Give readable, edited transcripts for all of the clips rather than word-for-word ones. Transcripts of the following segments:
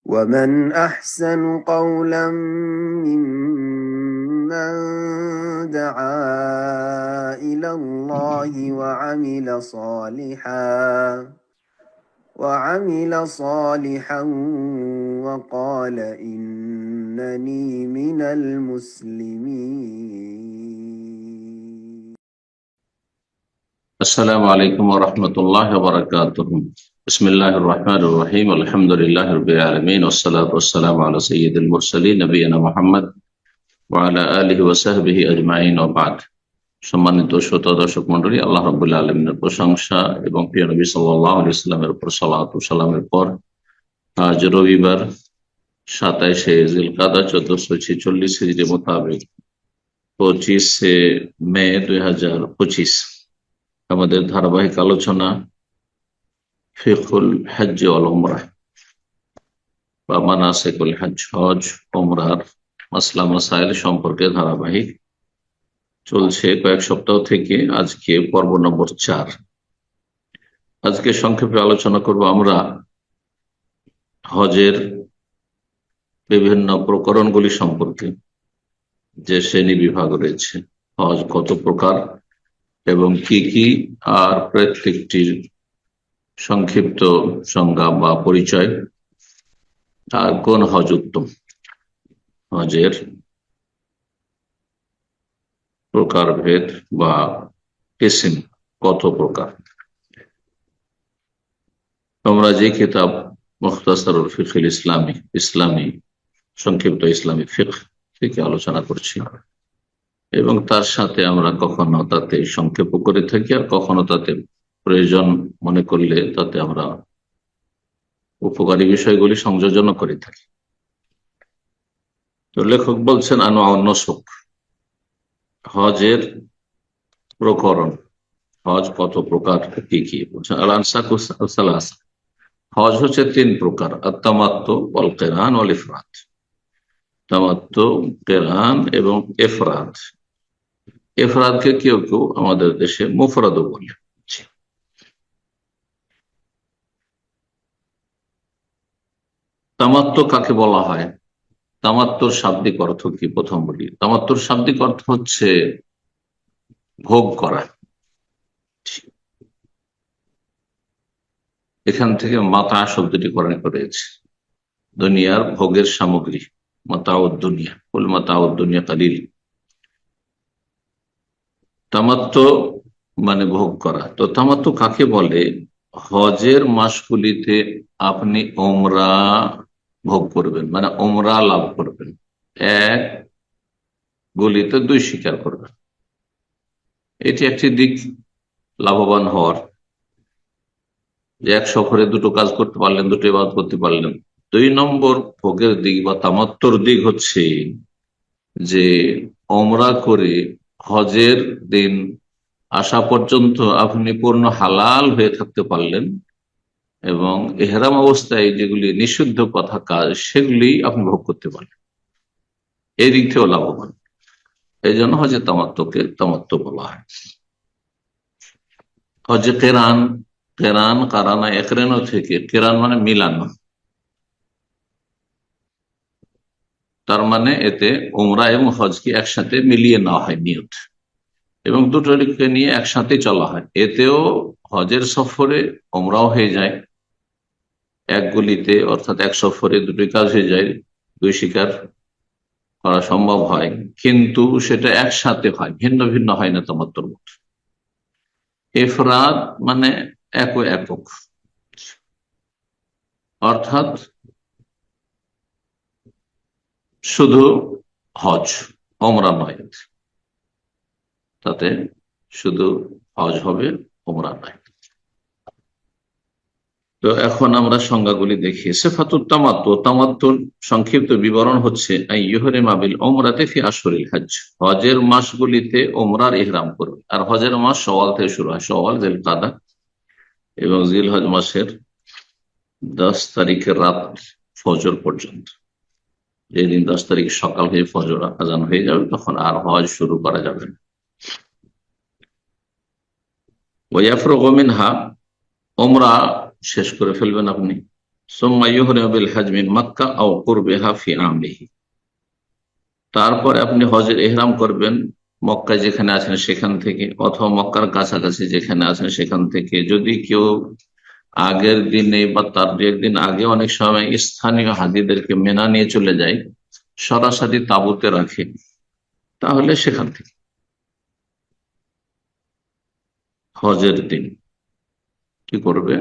ومن أحسن قولا ممن دعا إلى الله وعمل صالحا وقال إنني من المسلمين. السلام عليكم ورحمة الله وبركاته. بسم الله الرحمن الرحيم. الحمد لله رب العالمين والصلاة والسلام على سيد المرسلين نبينا محمد وعلى آله وصحبه أجمعين وبعد. সম্মানিত শ্রোতা দর্শক মন্ডলী, আল্লাহ রাব্বুল আলামিনের প্রশংসা এবং প্রিয় নবী সাল্লাল্লাহু আলাইহি ওয়াসাল্লামের উপর সালাত ও সালামের পর আজ রবিবার 27শে জিলকাদা 1446 হিজরি মোতাবেক 25শে মে 2025 আমাদের ধারাবাহিক আলোচনা ফিকহুল হজ্জ ওয়াল উমরাহ বা মানাসিকুল হজ্জ, হজ উমরার মাসলা মাসাইল সম্পর্কে ধারাবাহিক চলছে কয়েক সপ্তাহ থেকে। আজকে পর্ব নম্বর 4। আজকে সংক্ষেপে আলোচনা করব আমরা হজের বিভিন্ন প্রকরণগুলি সম্পর্কে, যে শ্রেণী বিভাগ রয়েছে, হজ কত প্রকার এবং কি কি, আর প্রত্যেকটির সংক্ষিপ্ত সংজ্ঞা বা পরিচয়, আর কোন হজ উত্তম, হজের প্রকারভেদ বা কিসিম কত প্রকার। আমরা যে কিতাব মুখতাসারুল ফিকহুল ইসলামী সংক্ষিপ্ত ইসলামী ফিকহ থেকে আলোচনা করছি, এবং তার সাথে আমরা কখনো তাতে সংক্ষেপ করে থাকি, আর কখনো তাতে প্রয়োজন মনে করলে তাতে আমরা উপকারী বিষয়গুলি সংযোজন করে থাকি। তো লেখক বলছেন আনোয়ার নসুক, হজের প্রকরণ, হজ কত প্রকার, কি কি বলছেন। হজ হচ্ছে 3 প্রকার: আত-তামাত্তু ওয়াল কিরান ওয়াল ইফরাদ। তামাত্তু, কিরান এবং ইফরাদ। ইফরাদকে কেউ কেউ আমাদের দেশে মুফরাদও বলে। তামাত্তু কাকে বলা হয়? তামাত্তুর শাব্দিক অর্থ কি? প্রথম বলি, তামাত্তুর শাব্দিক অর্থ হচ্ছে ভোগ করা। এখান থেকে মাতা শব্দটি কোরআনে রয়েছে, দুনিয়ার ভোগের সামগ্রী। মাতাউদ দুনিয়া, কুল মাতাউদ দুনিয়া কালিল। তামাত্তু মানে ভোগ করা। তো তামাত্তু কাকে বলে? হজের মাসগুলিতে আপনি ওমরা ভোগ করবেন, মানে ওমরা লাভ করবেন, এক গুলিতে 2 শিকার করবেন। এটি একটি দিক লাভবান হওয়ার, যে এক সফরে 2টো কাজ করতে পারলেন, 2টো ইবাদত করতে পারলেন। 2 নম্বর ভোগের দিক বা তামাত্তুর দিক হচ্ছে যে ওমরা করে হজের দিন আসা পর্যন্ত আপনি পূর্ণ হালাল হয়ে থাকতে পারলেন, এবং ইহরাম অবস্থায় যেগুলি নিষিদ্ধ কথা কাজ সেগুলি আপনি ভোগ করতে পারলেন। এই দিক থেকেও লাভবান। এই জন্য হজে তামাত্তুকে তামাত্তু বলা হয়। হজে কেরান, কেরান কারানা একরেনো থেকে, কেরান মানে মিলানো, তার মানে এতে উমরা এবং হজকে একসাথে মিলিয়ে নেওয়া হয় নিয়ত, এবং দুটোকে নিয়ে একসাথে চলা হয়। এতেও হজের সফরে উমরাও হয়ে যায় এক গুলিতে, অর্থাৎ এক সফরে 2টি কাজ হয়ে যায়, 2 শিকার করা সম্ভব হয়, কিন্তু সেটা একসাথে হয়, ভিন্ন ভিন্ন হয় না তামাত্তুর মতো। ইফরাদ মানে একক, অর্থাৎ শুধু হজ, ওমরা নয়, তাতে শুধু হজ হবে, ওমরা নয়। তো এখন আমরা সংজ্ঞাগুলি দেখি। সিফাতুত তামাত্তু, তামাত্তুর সংক্ষিপ্ত বিবরণ হচ্ছে আইয়ুহরিমা বিল উমরাতি ফি আশহুরিল হজ, হজের মাসগুলিতে ওমরার ইহরাম করবে। আর হজের মাস শাওয়াল থেকে শুরু হয়, শাওয়াল, জিলকাদা এবং জিলহজ মাসের 10 তারিখের রাত ফজর পর্যন্ত। যেদিন 10 তারিখ সকাল হয়ে ফজর আজান হয়ে যাবে, তখন আর হজ শুরু করা যাবে না। ওয়াফরুগু মিনহা, ওমরা শেষ করে ফেলবেন আপনি, সুম্মা ইউহরিমু বিল হজ মিন মক্কা আও কুরবিহা ফি আমিহি। তারপরে আপনি হজের ইহরাম করবেন মক্কায় যেখানে আছেন সেখান থেকে, অথবা মক্কার কাছাকাছি যেখানে আছেন সেখান থেকে। যদি কেউ আগের দিনে বা তার দু একদিন আগে, অনেক সময় স্থানীয় হাজিদেরকে মেনা নিয়ে চলে যায়, সরাসরি তাঁবুতে রাখে, তাহলে সেখান থেকে হজের দিন কি করবে?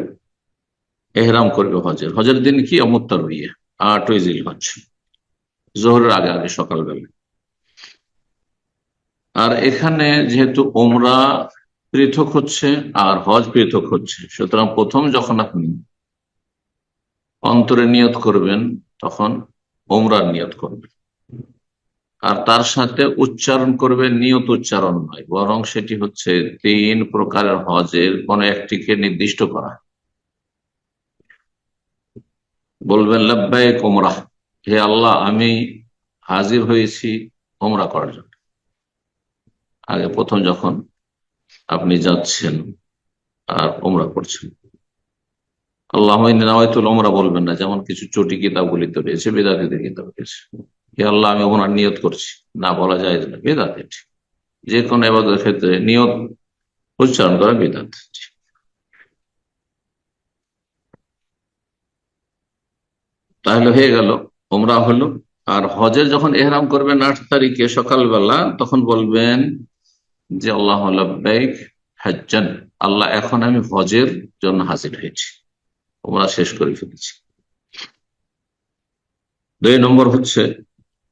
এহরাম করবে হজের। হজের দিন কি? মুত্তারবিয়া, 8 জিলহজ, জোহরের আগে আগে সকালবেলা। আর এখানে যেহেতু ওমরা পৃথক হচ্ছে আর হজ পৃথক হচ্ছে, সুতরাং প্রথম যখন আপনি অন্তরে নিয়ত করবেন তখন ওমরার নিয়ত করবেন, আর তার সাথে উচ্চারণ করবেন, নিয়ত উচ্চারণ নয়, বরং সেটি হচ্ছে 3 প্রকারের হজের কোন একটিকে নির্দিষ্ট করা। বলবেন লাব্বাইক উমরাহ, হে আল্লাহ আমি হাজির হয়েছি ওমরা করার জন্য। আগে প্রথম যখন আপনি যাচ্ছেন আর ওমরা করছেন, আল্লাহ নাওয়াইতুল ওমরা বলবেন না, যেমন কিছু চটি কিতাবগুলিতে রয়েছে, বেদাতীদের কিতাব রয়েছে, হে আল্লাহ আমি ওমরার নিয়ত করছি, না বলা যায় না, বেদাত। এটি যে কোনো ইবাদতের ক্ষেত্রে নিয়ত উচ্চারণ করা বিধান। তাহলে হয়ে গেল, ওমরা হলো। আর হজের যখন এহরাম করবেন 8 তারিখে সকালবেলা, তখন বলবেন যে আল্লাহ লাব্বাইক হাজ্জান, আল্লাহ এখন আমি হজের জন্য হাজির হয়েছি, ওমরা শেষ করে ফেলেছি। 2 নম্বর হচ্ছে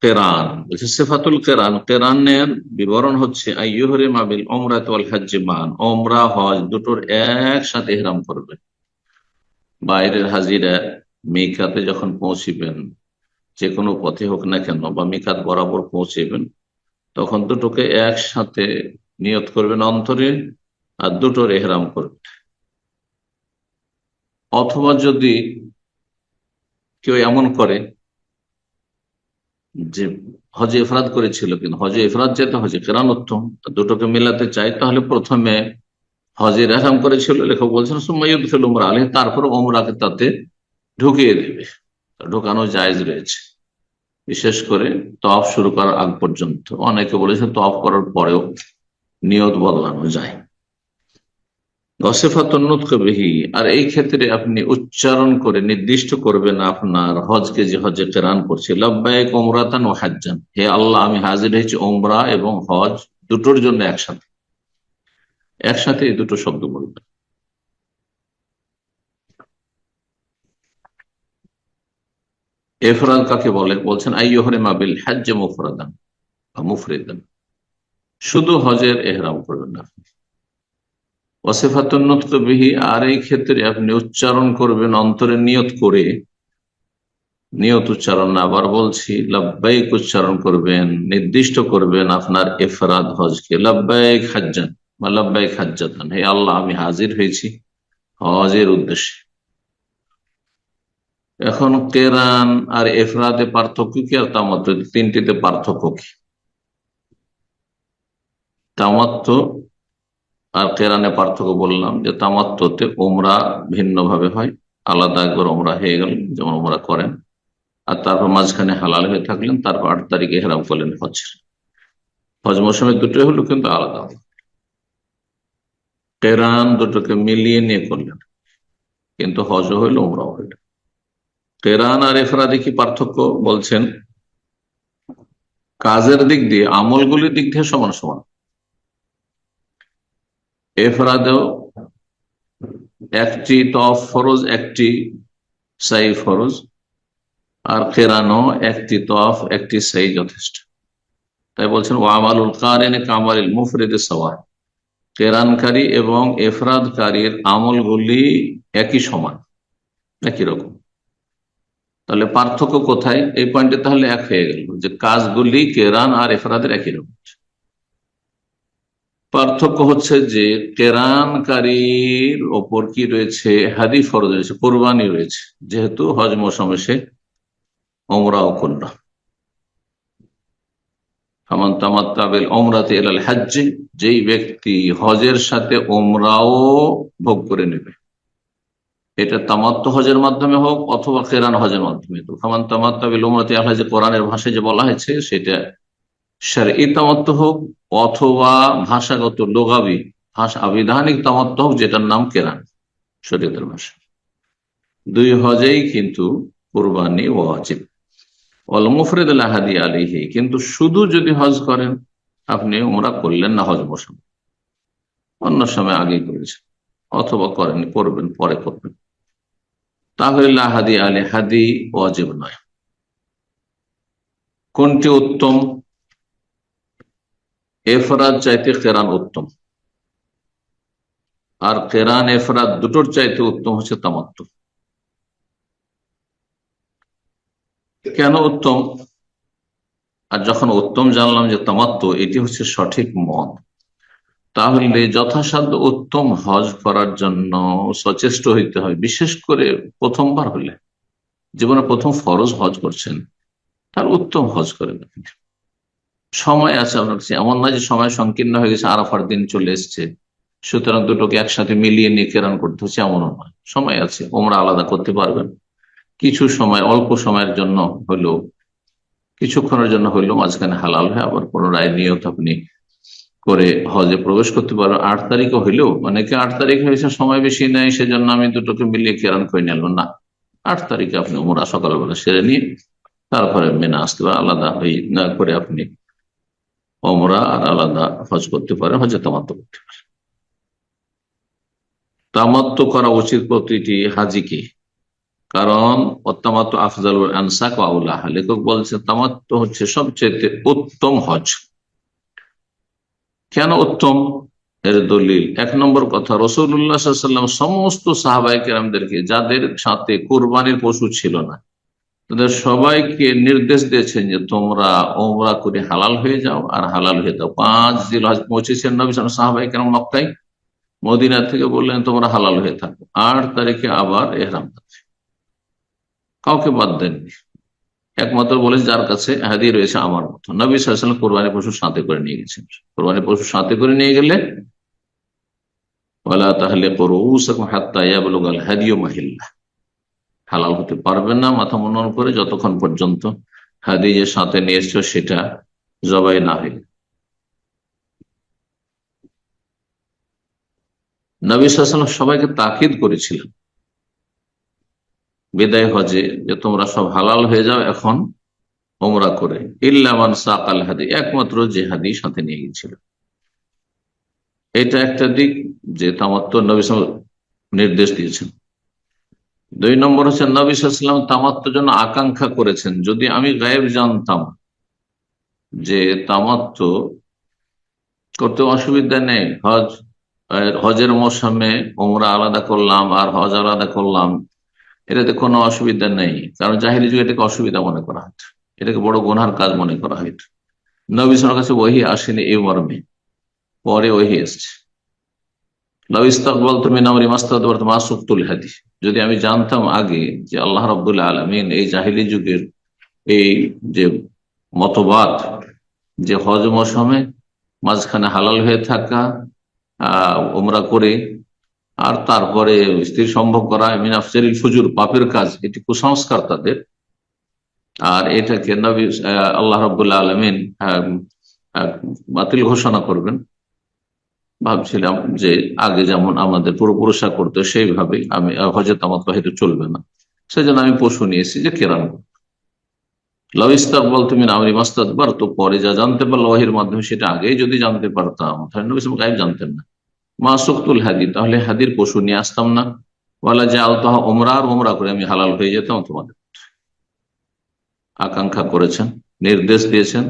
কেরান। বলছে সিফাতুল কেরান, কেরানের বিবরণ হচ্ছে আইয়ুহরিমা বিল উমরাতি ওয়াল হজ্জি মান, ওমরা হজ দুটোর একসাথে ইহরাম করবে। বাইরের হাজিরা মিকাতে যখন পৌঁছিবেন, যে কোনো পথে হোক না কেন, বা মিকাত বরাবর পৌঁছেবেন, তখন দুটোকে একসাথে নিয়ত করবেন অন্তরে, আর দুটোর এহরাম করবেন। অথবা যদি কেউ এমন করে যে হজে ইফরাদ করেছিল কিন্তু হজে ইফরাদ যেতে হজে কেরান উত্তম, দুটোকে মেলাতে চাই, তাহলে প্রথমে হজের এহরাম করেছিল, লেখক বলছেন সুম্মাইয়ুদখিল উমরা আলাইহি, তারপর ওমরাকে তাতে ঢুকিয়ে দেবে, ঢোকানো জায়েজ রয়েছে। বিশেষ করে তওয়াফ শুরু করার আগ পর্যন্ত, অনেকে বলেছেন তওয়াফ করার পরেও নিয়ত বদলানো যায়। আর এই ক্ষেত্রে আপনি উচ্চারণ করে নির্দিষ্ট করবেন আপনার হজকে, যে হজে কেরান করছে, লাব্বাইক উমরাতান ওয়া হাজ্জান, হে আল্লাহ আমি হাজির হয়েছি ওমরা এবং হজ দুটোর জন্য একসাথে। একসাথে এই দুটো শব্দ বলবেন। ইফরাদ কাকে বলে? বলছেন আইয়ুহরিমা বিল হজ্জ মুফরাদান বা মুফরিদান, শুধু হজের এহরাম করবেন না। ওয়াসিফাতুন নুতক বিহি, আর এই ক্ষেত্রে আপনি উচ্চারণ করবেন অন্তরে নিয়ত করে, নিয়ত উচ্চারণ না, আবার বলছি লাব্বাইক উচ্চারণ করবেন, নির্দিষ্ট করবেন আপনার ইফরাদ হজকে, লাব্বাইক হাজ্জান বা লাব্বাইক হাজ্জাতান, হে আল্লাহ আমি হাজির হয়েছি হজের উদ্দেশ্যে। এখন কেরান আর ইফরাদে পার্থক্য কি, আর তামাত্তু, তিনটিতে পার্থক্য কি? তামাত্তু আর কেরানে পার্থক্য বললাম যে তামাত্তুতে উমরা ভিন্ন ভাবে হয়, আলাদা একবার উমরা হয়ে গেল, যেমন উমরা করেন, আর তারপর মাঝখানে হালাল হয়ে থাকলেন, তারপর 8 তারিখে হেরাম করলেন হজ। হজ মৌসুমে দুটোই হলো কিন্তু আলাদা। কেরান দুটোকে মিলিয়ে নিয়ে করলেন, কিন্তু হজও হইল উমরাও হইল। কেরান আর ইফরাদে কি পার্থক্য? বলছেন কাজের দিক দিয়ে, আমলগুলির দিক দিয়ে সমান সমান। ইফরাদেও একটি তওয়াফ ফরজ, একটি সাই ফরজ, আর কেরানও একটি তওয়াফ একটি সাই যথেষ্ট। তাই বলছেন ওয়ামালুল কারিন কামালিল মুফরিদে সাওয়া, কেরানকারী এবং এফরাদকারীর আমলগুলি একই সমান, একই রকম। তাহলে পার্থক্য কোথায়? এই পয়েন্টে তাহলে এক হয়ে গেল যে কাজগুলি কেরান আর এফরাদের একই রকম। পার্থক্য হচ্ছে যে কেরানকারীর ওপর কি রয়েছে? হাদি ফরজ রয়েছে, কোরবানি রয়েছে, যেহেতু হজ মৌসুমে সে ওমরাও করল। যেই ব্যক্তি হজের সাথে ওমরাও ভোগ করে নেবে, এটা তামাত্তু হজের মাধ্যমে হোক অথবা কেরান হজের মাধ্যমে। তো ফামান তামাত্তা বিল উমরাতি আল হজ, কোরআনের ভাষায় যে বলা হয়েছে সেটা শারঈ তামাত্তু হোক অথবা ভাষাগত লুগাবি ভাষা আবিধানিক তামাত্তু হোক, যেটার নাম কেরান শরীয়তের ভাষা। দুই হজেই কিন্তু কুরবানি ওয়াজিব। ওয়াল মুফরিদ লা হাদি আলাইহি, কিন্তু শুধু যদি হজ করেন, আপনি উমরা করলেন না হজ মৌসুমে, অন্য সময় আগেই করেছেন অথবা করেননি, করবেন পরে করবেন, তাহলে লা হাদি আলাইহি, হাদি ওয়াজিব নয়। কোনটি উত্তম? এফরাদ চাইতে কেরান উত্তম, আর কেরান এফরাদ দুটোর চাইতে উত্তম হচ্ছে তামাত্তু। কেন উত্তম? আর যখন উত্তম জানলাম যে তামাত্তু এটি হচ্ছে সঠিক মত, তাহলে যথাসাধ্য উত্তম হজ করার জন্য সচেষ্ট হইতে হয়। বিশেষ করে প্রথমবার হলে, জীবনে প্রথম ফরজ হজ করছেন, তার উত্তম হজ করেন। সময় আছে আপনার কাছে, এমন না যে সময় সংকীর্ণ হয়ে গেছে, আরাফার দিন চলে এসছে, সুতরাং দুটোকে একসাথে মিলিয়ে নিয়ে কেরান করতে হচ্ছে, এমনও নয়। সময় আছে, ওমরা আলাদা করতে পারবেন। কিছু সময়, অল্প সময়ের জন্য হলেও, কিছুক্ষণের জন্য হইলেও মাঝখানে হালাল হয়, আবার পুনরায় নিয়ত আপনি করে হজে প্রবেশ করতে পারবেন। 8 তারিখও হইলেও, অনেকে 8 তারিখ হয়েছে সময় বেশি নেই সেজন্য আমি দুটোকে মিলিয়ে কেরান করে নিলাম না, 8 তারিখে আপনি উমরা সকালবেলা সেরে নিয়ে তারপরে মেনে আসতে পারেন, আলাদা হয়ে না করে আপনি উমরা আর আলাদা হজ করতে পারেন, হজে তামাত্তু করতে পারেন। তামাত্তু করা উচিত প্রতিটি হাজিকে, কারণ তামাত্তু আফজালুল আনসাক ওয়া আউলাহ। লেখক বলছে তামাত্তু হচ্ছে সবচেয়ে উত্তম হজ। কেন উত্তম? এর দলিল, 1 নম্বর কথা, রাসূলুল্লাহ সাল্লাল্লাহু আলাইহি ওয়াসাল্লাম সমস্ত সাহাবায়ে কেরামদেরকে, যাদের সাথে কুরবানির পশু ছিল না, তাদের সবাইকে নির্দেশ দিয়েছেন যে তোমরা উমরা করে হালাল হয়ে যাও আর হালাল হয়ে যাও। 5 জিলহজ পৌঁছেছেন নবী সাল্লাল্লাহু আলাইহি ওয়াসাল্লাম, সাহাবায়ে কেরাম মক্কায়, মদিনা থেকে বললেন তোমরা হালাল হয়ে থাকো। 8 তারিখে আবার ইহরাম, কাউকে বাদ দেননি। একমাত্র বলে যার কাছে হাদিয়া রয়েছে আমার মতো। নবী সাল্লাল্লাহু আলাইহি ওয়াসাল্লাম কোরবানি পশু সাথে করে নিয়ে গেছেন। কোরবানি পশু সাথে করে নিয়ে গেলে ওয়ালা তাহলিকু রুউসাকুম হাত্তা ইয়াবলুগাল হাদিয়ু মাহিল্লাহ, হালাল হতে পারবেন না মাথা মুন্ডন করে যতক্ষণ পর্যন্ত হাদি যে সাথে নিয়ে এসছো সেটা জবাই না হয়। নবী সাল্লাল্লাহু আলাইহি ওয়াসাল্লাম সবাইকে তাকিদ করেছিলেন বিদায় হজে যে তোমরা সব হালাল হয়ে যাও এখন উমরা করে, ইল্লা মান সাকাল হাদি, একমাত্র যে হাদি সাথে নিয়ে গিয়েছিল। এটা একটা দিক যে তামাত্তু নবী সাল্লাল্লাহু আলাইহি ওয়াসাল্লাম নির্দেশ দিয়েছেন। 2 নম্বর হচ্ছে নবী সাল্লাল্লাহু আলাইহি ওয়াসাল্লাম তামাত্তুর জন্য আকাঙ্ক্ষা করেছেন, যদি আমি গায়েব জানতাম যে তামাত্তু করতে অসুবিধা নেই, হজের মৌসুমে উমরা আলাদা করলাম আর হজ আলাদা করলাম, এটাতে কোনো অসুবিধা নেই, কারণ জাহিলি যুগে এটাকে অসুবিধা মনে করা হতো, এটাকে বড় গুনহার কাজ মনে করা হতো। নবী সাল্লাল্লাহু আলাইহি ওয়াসাল্লামের কাছে ওহী আসেনি এই মর্মে, পরে ওহী এসেছে। লাউ ইস্তাকবালতু মিন আমরি মাস্তাদবারতু মা সুকতুল হাদি, যদি আমি জানতাম আগে যে আল্লাহ রাব্বুল আলামিন এই জাহিলি যুগের এই যে মতবাদ, যে হজ মৌসুমে মাঝখানে হালাল হয়ে থাকা, উমরা করে আর তারপরে স্ত্রী সম্ভোগ করা, মিনাফসিল ফুজুর, পাপের কাজ, এটি কুসংস্কার তাদের, আর এটাকে নবী আল্লাহ রাব্বুল আলামিন বাতিল ঘোষণা করবেন, ভাবছিলাম যে আগে যেমন আমাদের পূর্বপুরুষরা করতো সেইভাবে আমি হজে তামাত্তু হয়তো চলবে না, সেজন্য আমি পশু নিয়েছি যে কেরান। লাউ ইস্তাকবালতু মিন আমরি মাস্তাদবারতু, পরে যা জানতে পারলো ওহীর মাধ্যমে, সেটা আগেই যদি জানতে পারতাম, তাহলে নবী সাল্লাল্লাহু আলাইহি ওয়াসাল্লাম গায়েব জানতেন না, মা সুকতুল হাদি, তাহলে হাদির পশু নিয়ে আসতাম না, ওয়ালা জাআলতুহা উমরা, আর উমরা করে আমি হালাল হয়ে যেতাম তোমাদের। আকাঙ্ক্ষা করেছেন, নির্দেশ দিয়েছেন।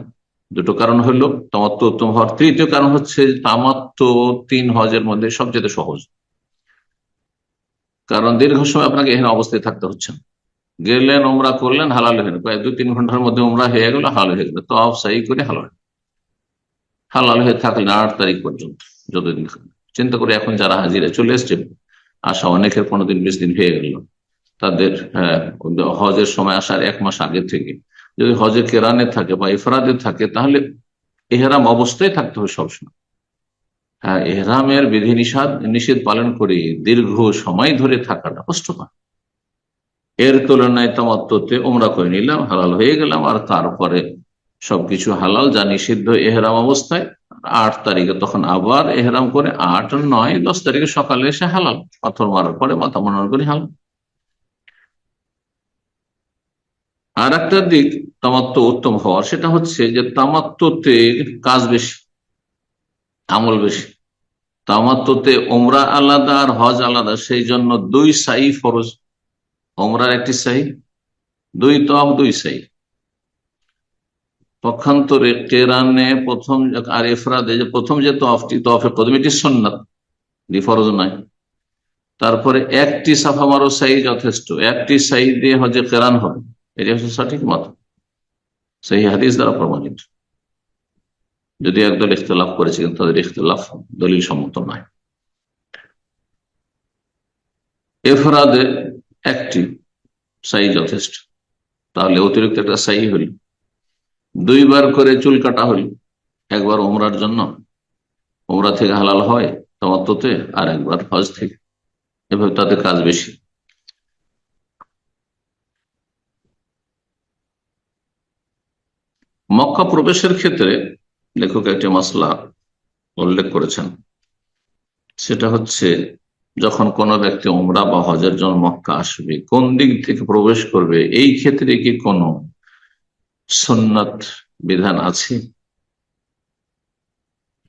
দুটো কারণ হলো তামাত্তু উত্তম হওয়ার। তৃতীয় কারণ হচ্ছে তামাত্তু 3 হজের মধ্যে সবচেয়ে সহজ, কারণ দীর্ঘ সময় আপনাকে এখানে অবস্থায় থাকতে হচ্ছে না, গেলেন উমরা করলেন হালাল হয়ে গেল, প্রায় 2-3 ঘন্টার মধ্যে উমরা হয়ে গেল, হালাল হয়ে গেল, তো সাই করে হালাল হয়ে থাকলেন 8 তারিখ পর্যন্ত যতদিন। চিন্তা করে এখন যারা হাজিরা চলে এসছে, আসা অনেকের 15 দিন 20 দিন হয়ে গেল, তাদের হজের সময় আসার 1 মাস আগে থেকে যদি হজে কেরানে থাকে বা ইফরাদে থাকে, তাহলে এহরাম অবস্থায় থাকতে হবে সবসময়। হ্যাঁ, এহরামের বিধি নিষেধ পালন করে দীর্ঘ সময় ধরে থাকাটা কষ্টকর। এর তুলনায় তামাত্তুতে উমরা করে নিলাম, হালাল হয়ে গেলাম, আর তারপরে সবকিছু হালাল যা নিষিদ্ধ এহরাম অবস্থায়, 8 তারিখে তখন আবার এহরাম করে 8, 9, 10 তারিখে সকালে এসে হালাল, পাথর মারার পরে মাথা মনার করে হালাল। আর একটা দিক তামাত্তু উত্তম হওয়ার, সেটা হচ্ছে যে তামাত্তুতে কাজ বেশি, আমল বেশি। তামাত্তুতে উমরা আলাদা আর হজ আলাদা, সেই জন্য 2 সাই ফরজ। উমরার একটি সাই, 2 তওয়াফ, 2 সাই। পক্ষান্তরে কেরানে প্রথম আর ইফরাদে যে প্রথম যে তওয়াফটি, তওয়াফে প্রথম, এটি সুন্নাত, ফরজ নয়। তারপরে একটি সাফা মারো সাই যথেষ্ট, একটি সাই দিয়ে হজে কেরান হবে, এটি হচ্ছে সঠিক মত, সেই হাদিস দ্বারা প্রমাণিত। যদি একদল ইখতিলাফ করেছে, কিন্তু তাদের ইখতিলাফ দলিল সম্মত নয়। ইফরাদে একটি সাই যথেষ্ট, তাহলে অতিরিক্ত একটা সাই হইল। 2 বার করে চুল কাটা হইল, একবার উমরার জন্য, উমরা থেকে হালাল হয় তামাত্তুতে, আর একবার হজ থেকে। এভাবে তাদের কাজ বেশি। মক্কা প্রবেশের ক্ষেত্রে লেখক একটি মাসলা উল্লেখ করেছেন, সেটা হচ্ছে যখন কোনো ব্যক্তি উমরা বা হজের জন্য মক্কা আসবে, কোন দিক থেকে প্রবেশ করবে, এই ক্ষেত্রে কি কোনো সুন্নাত বিধান আছে?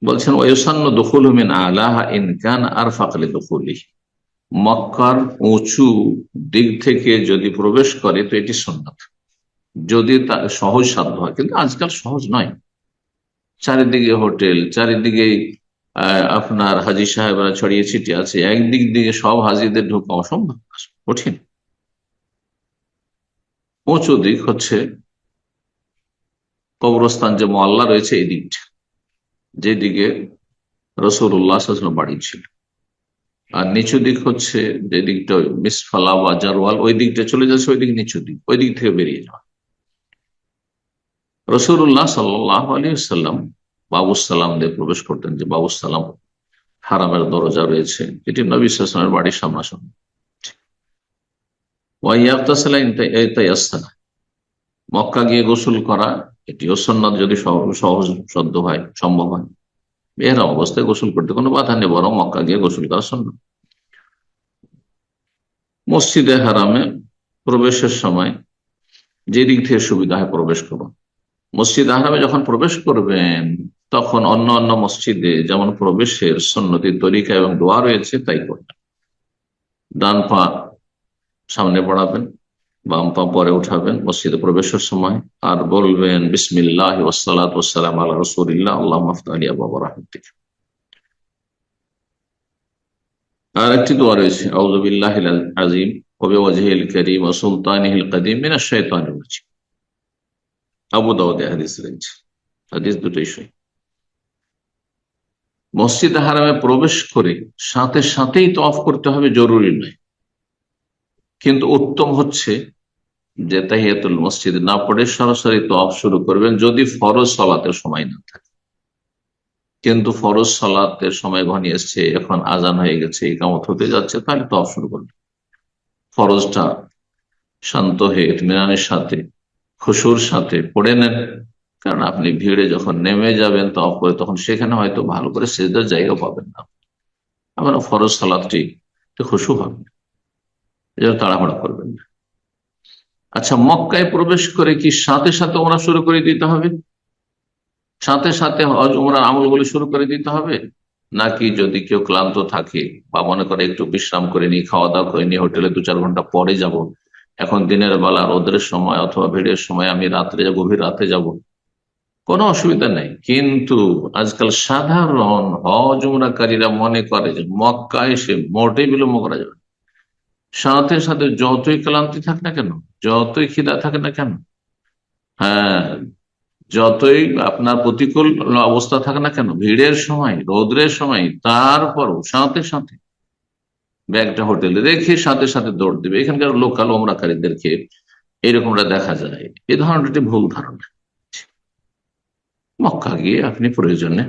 বলছেন ওয়ায়ুসান্ন দুখুলহু মিন আলাহা ইন কান আরফাক লিদুখুলিহি, মক্কার উঁচু দিক থেকে যদি প্রবেশ করে তো এটি সুন্নাত, যদি তা সহজ সাধ্য হয়। কিন্তু আজকাল সহজ নয়, চারিদিকে হোটেল, চারিদিকে আপনার হাজি সাহেবরা ছড়িয়ে ছিটিয়ে আছে, একদিক দিকে সব হাজিদের ঢোকা অসম্ভব, কঠিন। উঁচু দিক হচ্ছে কবরস্থান যে মহল্লা রয়েছে এই দিকটা, যেদিকে রাসূলুল্লাহ সাল্লাল্লাহু আলাইহি ওয়াসাল্লাম বাড়ি ছিল। আর নিচু দিক হচ্ছে যে দিকটা মিসফালা বা জারওয়াল, ওই দিকটা চলে যাচ্ছে, ওই দিক নিচু দিক, ওই দিক থেকে বেরিয়ে যাওয়া। রাসূলুল্লাহ সাল্লাল্লাহু আলাইহি ওয়াসাল্লাম বাবুসালাম দিয়ে প্রবেশ করতেন, যে বাবুসালাম হারামের দরজা রয়েছে, এটি নবী সাল্লাল্লাহু আলাইহি ওয়াসাল্লামের বাড়ির সামনাসামনি। মক্কা গিয়ে গোসল করা, এটিও সুন্নাত, যদি সহজ সাধ্য হয়, সম্ভব হয়। এর অবস্থায় গোসল করতে কোনো বাধা নেই, বরং মক্কা গিয়ে গোসল করা সুন্নাত। মসজিদে হারামে প্রবেশের সময় যে দিক থেকে সুবিধা হয় প্রবেশ করুন। মসজিদ হারামে যখন প্রবেশ করবেন, তখন অন্য অন্য মসজিদে যেমন প্রবেশের সুন্নতির তরিকা এবং দোয়া রয়েছে তাই করবেন। ডান পা সামনে বাড়াবেন, বাম পা পরে উঠাবেন মসজিদে প্রবেশের সময়, আর বলবেন বিসমিল্লাহ ওয়াসসালাতু ওয়াসসালামু আলা রাসূলিল্লাহ আল্লাহুম্মা আফতিহ আলি আবওয়াব রাহমাতিক। আর একটি দোয়া রয়েছে, আউযু বিল্লাহিল আযীম ওয়া বিওয়াজহিল কারীম ওয়া সুলতানিহিল কাদীম মিনাশ শাইতানির রাজীম। আবু দাউদে হাদিস রয়েছে, হাদিস দুটোই সহিহ। মসজিদ হারামে প্রবেশ করে সাথে সাথেই তওয়াফ করতে হবে জরুরি নয়, কিন্তু উত্তম হচ্ছে যে তাহিয়াতুল মসজিদ না পড়ে সরাসরি তওয়াফ শুরু করবেন, যদি ফরজ সালাতের সময় না থাকে। কিন্তু ফরজ সালাতের সময় ঘনিয়ে এসছে, এখন আজান হয়ে গেছে, ইকামত হতে যাচ্ছে, তাহলে তওয়াফ শুরু করবেন। ফরজটা শান্ত হয়ে ইতমিনানের সাথে, খুশুর সাথে পড়ে নেন, কারণ আপনি ভিড়ে যখন নেমে যাবেন তওয়াফ করে, তখন সেখানে হয়তো ভালো করে সিজদার জায়গা পাবেন না। আমরা ফরজ সালাতটি খুশু হবে, এজন্য তাড়াহুড়া করবেন না। আচ্ছা, মক্কায় প্রবেশ করে কি সাথে সাথে ওমরা শুরু করে দিতে হবে? সাথে সাথে হজ উমরার আমলগুলি শুরু করে দিতে হবে, নাকি যদি কেউ ক্লান্ত থাকে বা মনে করে একটু বিশ্রাম করে নি, খাওয়া দাওয়া করে নি, হোটেলে 2-4 ঘন্টা পরে যাব, এখন দিনের বেলা রোদের সময় অথবা ভিড়ের সময় আমি রাত্রে যাবো, গভীর রাতে যাব, কোনো অসুবিধা নেই। কিন্তু আজকাল সাধারণ হজ উমরাকারীরা মনে করে যে মক্কা এসে মোটেই বিলম্ব করা যাবে, সাথে সাথে যতই ক্লান্তি থাক না কেন, যতই খিদা থাকে না কেন, হ্যাঁ, যতই আপনার প্রতিকূল অবস্থা থাকে না কেন, ভিড়ের সময়, রৌদ্রের সময়, তারপরও সাথে সাথে ব্যাগটা হোটেলে রেখে সাথে সাথে দৌড় দেবে। এখানকার লোকাল ওমরাকারীদেরকে এরকমটা দেখা যায়। এই ধরনের একটি ভুল ধারণা। মক্কা গিয়ে আপনি প্রয়োজনে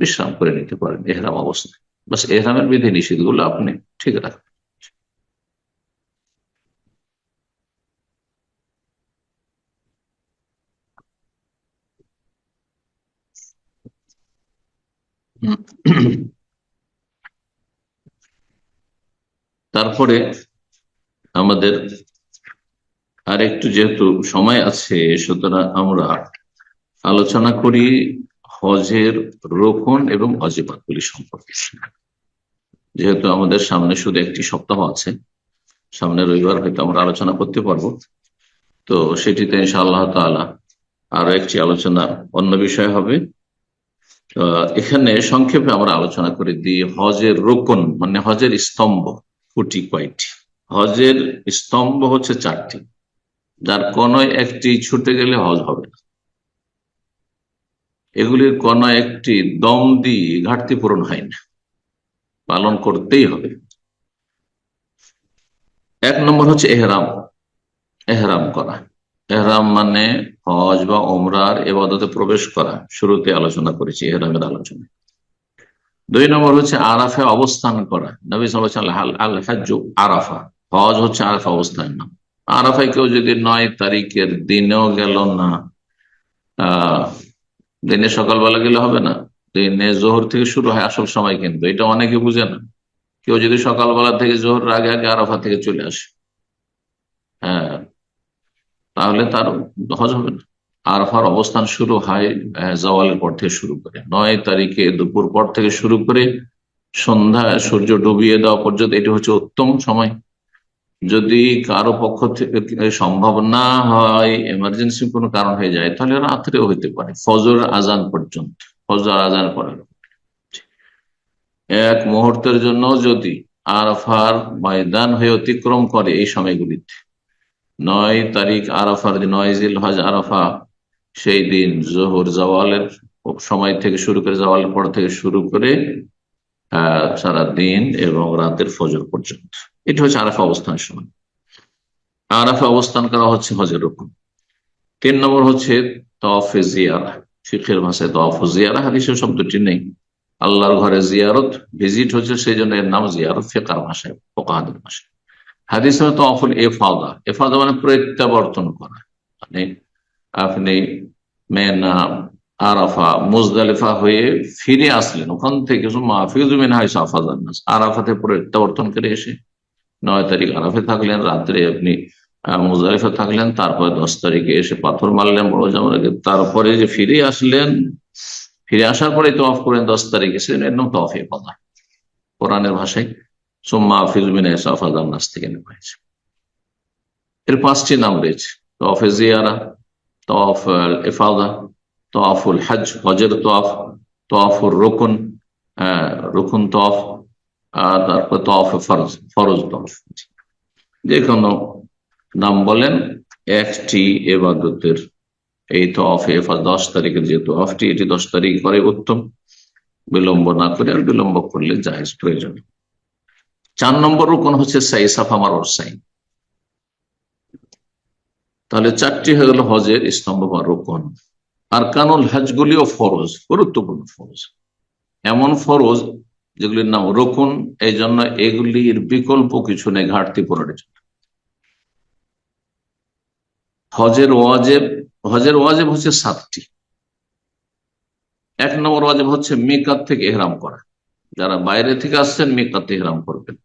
বিশ্রাম করে নিতে পারেন এহরাম অবস্থায়। বাস এহরামের বিধি নিষেধ গুলো আপনি ঠিক রাখবেন। তারপরে আমাদের আর একটু যেহেতু সময় আছে, সুতরাং আমরা আলোচনা করি হজের রোকন এবং ওয়াজিবাতগুলি সম্পর্কে। যেহেতু আমাদের সামনে শুধু একটি সপ্তাহ আছে, সামনে রবিবার হয়তো আমরা আলোচনা করতে পারবো, তো সেটিতে ইনশাআল্লাহ তাআলা আরো একটি আলোচনা অন্য বিষয় হবে। এখানে সংক্ষেপে আমরা আলোচনা করে দিই হজের রোকন মানে হজের স্তম্ভ খুঁটি কয়টি। হজের স্তম্ভ হচ্ছে 4টি, যার কোনো একটি ছুটে গেলে হজ হবে না। এগুলির কোন একটি দম দিয়ে ঘাটতি পূরণ হয় না, পালন করতেই হবে। 1 নম্বর হচ্ছে এহরাম। এহরাম করা, এহরাম মানে হজ বা ওমরার ইবাদতে প্রবেশ করা। শুরুতে আলোচনা করেছি এহরামের আলোচনা। 2 নম্বর হচ্ছে আরাফে অবস্থান করা। নবী সাল্লাল্লাহু আলাইহি ওয়াসাল্লাম আল হজ্জু আরাফা, হজ হচ্ছে আরাফা অবস্থানের নাম। আরাফায় কেউ যদি 9 তারিখের দিনেও গেল না, দিনে সকালবেলা গেলে হবে না, দিনে জোহর থেকে শুরু হয় আসল সময়, কিন্তু এটা অনেকে বুঝে না। কেউ যদি সকালবেলা থেকে জোহরের আগে আগে আরাফা থেকে চলে আসে, হ্যাঁ, তাহলে তার হজ হবে না। আরাফার অবস্থান শুরু হয় জাওয়ালের পর থেকে শুরু করে, 9 তারিখে দুপুর পর থেকে শুরু করে সন্ধ্যা সূর্য ডুবিয়ে দেওয়া পর্যন্ত, এটি হচ্ছে উত্তম সময়। যদি কারো পক্ষ থেকে সম্ভব না হয়, এমার্জেন্সি কোনো কারণ হয়ে যায়, তাহলে রাত্রেও হইতে পারে, ফজর আজান পর্যন্ত। ফজর আজান পরে এক মুহূর্তের জন্য যদি আরাফার ময়দান হয়ে অতিক্রম করে এই সময়গুলিতে, 9 তারিখ আরাফার দিন, 9 জিলহজ আরাফা, সেই দিন জোহর জাওয়ালের সময় থেকে শুরু করে, জাওয়ালের পর থেকে শুরু করে সারা দিন এবং রাতের ফজর পর্যন্ত, এটা হচ্ছে আরাফা অবস্থানের সময়। আরাফা অবস্থান করা হচ্ছে হজের রকম। 3 নম্বর হচ্ছে তওয়াফে জিয়ারা। ফিকহের ভাষায় তওয়াফ জিয়ারা, হাদিসের শব্দটি নেই। আল্লাহর ঘরে জিয়ারত, ভিজিট হচ্ছে, সেই জন্য এর নাম জিয়ারত ফিকহের ভাষায়, ফুকাহাদের ভাষায়। হাদিসে তওয়াফুল ইফাদা, ইফাদা মানে প্রত্যাবর্তন করা, মানে আপনি মেনা আরাফা মুজদালিফা হয়ে ফিরে আসলেন, ওখান থেকে আরাফাতে প্রত্যাবর্তন করে এসে 9 তারিখ আরাফে থাকলেন, রাত্রে আপনি মুজদালিফা থাকলেন, তারপরে 10 তারিখে এসে পাথর মারলেন বড় জামরাকে, তারপরে যে ফিরে আসলেন, ফিরে আসার পরে তওয়াফ করেন 10 তারিখে, সেটা নাম তওয়াফ ইফাদা কোরআনের ভাষায়। সুম্মা আফিযু মিন হাইসু আফাযান নাস থেকে নেওয়া হয়েছে। এর 5টি নাম রয়েছে: তওয়াফে জিয়ারা, তওয়াফ ইফাদা, তওয়াফুল হজ, হজের তওয়াফ, তওয়াফুর রুকন, রুকন তওয়াফ, আর তারপর তওয়াফ ফরজ, ফরজ তওয়াফ। যে কোনো নাম বলেন, একটি ইবাদতের এই তওয়াফে 10 তারিখের যে তওয়াফটি, এটি 10 তারিখ করে উত্তম, বিলম্ব না করে, আর বিলম্ব করলে জায়েজ, প্রয়োজন। 4 নম্বর রুকন হচ্ছে সাই, সাফা মারওয়ার সাই। তাহলে 4টি হয়ে গেল হজের স্তম্ভ বা রুকন। আর কানুল হজগুলিও ফরজ, গুরুত্বপূর্ণ ফরজ, এমন ফরজ যেগুলির নাম রুকন, এই জন্য এগুলির বিকল্প কিছু নেই ঘাটতি পূরণের জন্য। হজের ওয়াজিব, হজের ওয়াজিব হচ্ছে 7টি। 1 নম্বর ওয়াজিব হচ্ছে মিকাত থেকে ইহরাম করা। যারা বাইরে থেকে আসছেন মিকাতে ইহরাম করবেন,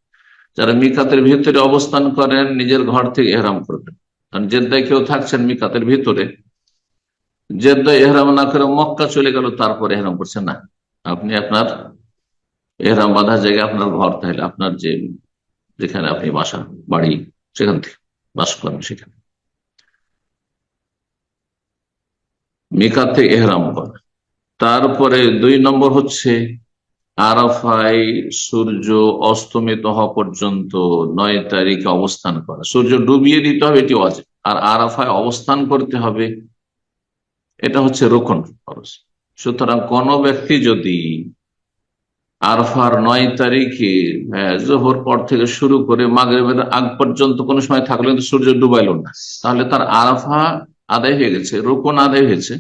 যারা মিকাতের ভিতরে অবস্থান করেন নিজের ঘর থেকে ইহরাম করবেন। কারণ জেদ্দায় কেউ থাকছেন মিকাতের ভিতরে, জেদ্দায় ইহরাম না করে মক্কা চলে গেল, তারপরে ইহরাম করছেন না, আপনি আপনার ইহরাম বাঁধার জায়গায় আপনার ঘর, তাহলে আপনার যেখানে আপনি বাসা বাড়ি, সেখান থেকে বাস করেন, সেখানে মিকাত থেকে ইহরাম করা। তারপরে 2 নম্বর হচ্ছে আরাফায় সূর্য অস্তমিত হওয়া পর্যন্ত 9 তারিখে অবস্থান করা, সূর্য ডুবিয়ে দিতে হবে, এটি ওয়াজিব। আর আরাফায় অবস্থান করতে হবে, এটা হচ্ছে রুকন ফরজ। সুতরাং কোন ব্যক্তি যদি আরাফার 9 তারিখে জোহর পর থেকে শুরু করে মাগরিবের আগ পর্যন্ত কোন সময় থাকলো কিন্তু সূর্য ডুবাইল না, তাহলে তার আরাফা আদায় হয়ে গেছে, রুকন আদায় হয়েছে,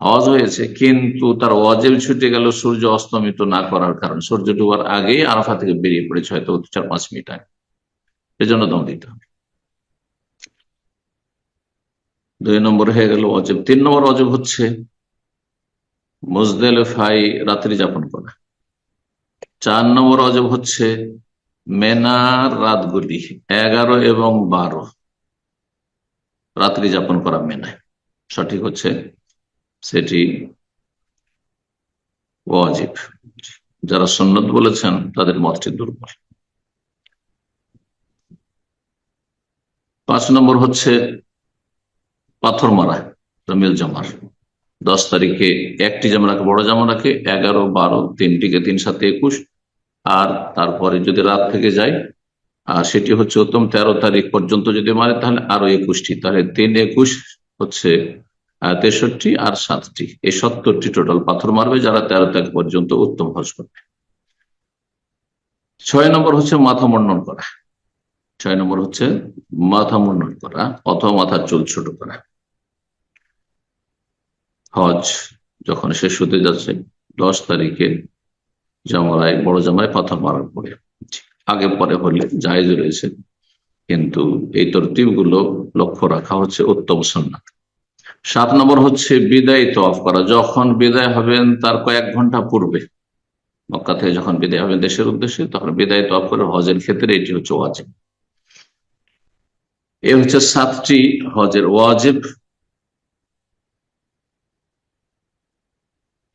হজ হয়েছে, কিন্তু তার ওয়াজিব ছুটে গেল সূর্য অস্তমিত না করার কারণে, সূর্য ডুবার আগেই আরাফা থেকে বেরিয়ে পড়েছে হয়তো 4-5 মিনিট আগে, এজন্য দম দিতে হবে। 2 নম্বর হয়ে গেল ওয়াজিব। 3 নম্বর ওয়াজিব হচ্ছে মুজদালিফায় রাত্রি যাপন করা। 4 নম্বর ওয়াজিব হচ্ছে মেনার রাতগুলি 11 এবং 12 রাত্রি যাপন করা মেনায়, সঠিক হচ্ছে সেটি ওয়াজিব। যারা সুন্নত বলেছেন তাদের মতটি দুর্বল। 5 নম্বর হচ্ছে পাথর মারা, রমিল জামার। 10 তারিখে একটি জামা রাখে, বড় জামা রাখে, 11, 12 তিনটিকে 3 7 21, আর তারপরে যদি রাত থেকে যায় আর সেটি হচ্ছে উত্তম 13 তারিখ পর্যন্ত যদি মারে তাহলে আরো 21টি, তাহলে 3 21 হচ্ছে 63 আর 7টি, এই 70টি টোটাল পাথর মারবে যারা 13 তারিখ পর্যন্ত উত্তম হজ করবে। 6 নম্বর হচ্ছে মাথা মুন্ডন করা। 6 নম্বর হচ্ছে মাথা মুন্ডন করা অথবা মাথার চুল ছোট করা। হজ যখন শেষ হতে যাচ্ছে 10 তারিখে জামারায়, বড় জামায় পাথর মারার পরে, আগে পরে হলে জায়েজ রয়েছে, কিন্তু এই তরতিব গুলো লক্ষ্য রাখা হচ্ছে উত্তম সুন্নাত। 7 নম্বর হচ্ছে বিদায় তওয়াফ করা, যখন বিদায় হবেন তার কয়েক ঘন্টা পূর্বে, মক্কা থেকে যখন বিদায় হবেন দেশের উদ্দেশ্যে, তখন বিদায় তওয়াফ করে হজের ক্ষেত্রে এটি হচ্ছে ওয়াজিব। এই হচ্ছে 7টি হজের ওয়াজিব।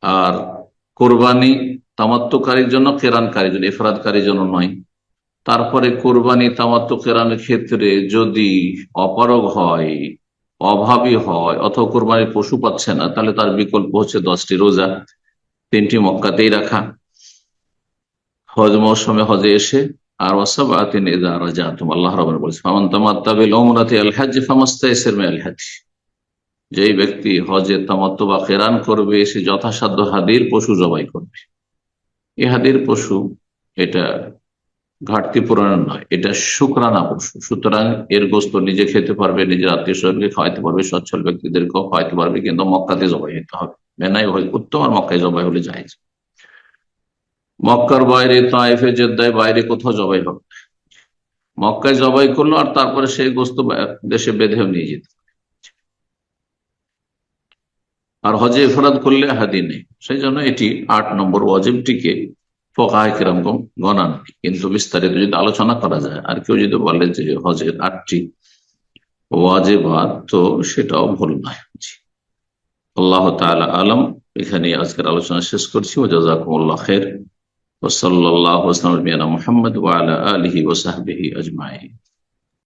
আর কোরবানি তামাত্তুকারীর জন্য, কেরানকারীর জন্য, ইফরাদকারীর জন্য নয়। তারপরে কোরবানি তামাত্তু কেরানের ক্ষেত্রে যদি অপারগ হয়, অভাবী হয়, অথবা কোরবানির পশু পাচ্ছে না, তাহলে তার বিকল্প হচ্ছে 10টি রোজা, 3টি মক্কাতেই রাখা হজ মৌসুমে হজে এসে, আর ওয়াসাবাতিন ইযা রাজাতুম, আল্লাহ রাব্বুল বলেছেন ফামান তামাত্তা বিল উমরাতি আল হজ্জ ফামাস্তাইসার মিনাল হজ্জ। যেই ব্যক্তি হজে তামাত্তু বা কেরান করবে সে যথাসাধ্য হাদির পশু জবাই করবে। এই হাদির পশু এটা ঘাটতি পূরণের নয়, এটা শুকরানা পশু, সুতরাং এর গোস্ত নিজে খেতে পারবে, নিজের আত্মীয় স্বজনকে খাওয়াইতে পারবে, সচ্ছল ব্যক্তিদেরকেও খাওয়াইতে পারবে, কিন্তু মক্কাতে জবাই হতে হবে। মেনাই উত্তম, আর মক্কায় জবাই হলে জায়েজ। মক্কার বাইরে, তায়েফে, জেদ্দায় বাইরে কোথাও জবাই হবে, মক্কায় জবাই করলো আর তারপরে সেই গোস্ত দেশে বেঁধেও নিয়ে যেত। আর হজে ইফরাদ করলে হাদি নেই, সেই জন্য এটি 8 নম্বর ওয়াজিবটিকে ফুকাহায়ে কেরামগণ গণান। কিন্তু বিস্তারিত যদি আলোচনা করা যায়, আর কেউ যদি বলে যে হজের 8টি ওয়াজিবাত, তো সেটাও ভুল নয়। আল্লাহ তাআলা আলম। এখানে আজকের আলোচনা শেষ করছি। ওয়া জাযাকুমুল্লাহু খাইর। ওয়া সাল্লাল্লাহু আলা মুহাম্মদ ওয়া আলা আলিহি ওয়া সাহবিহি আজমাইন।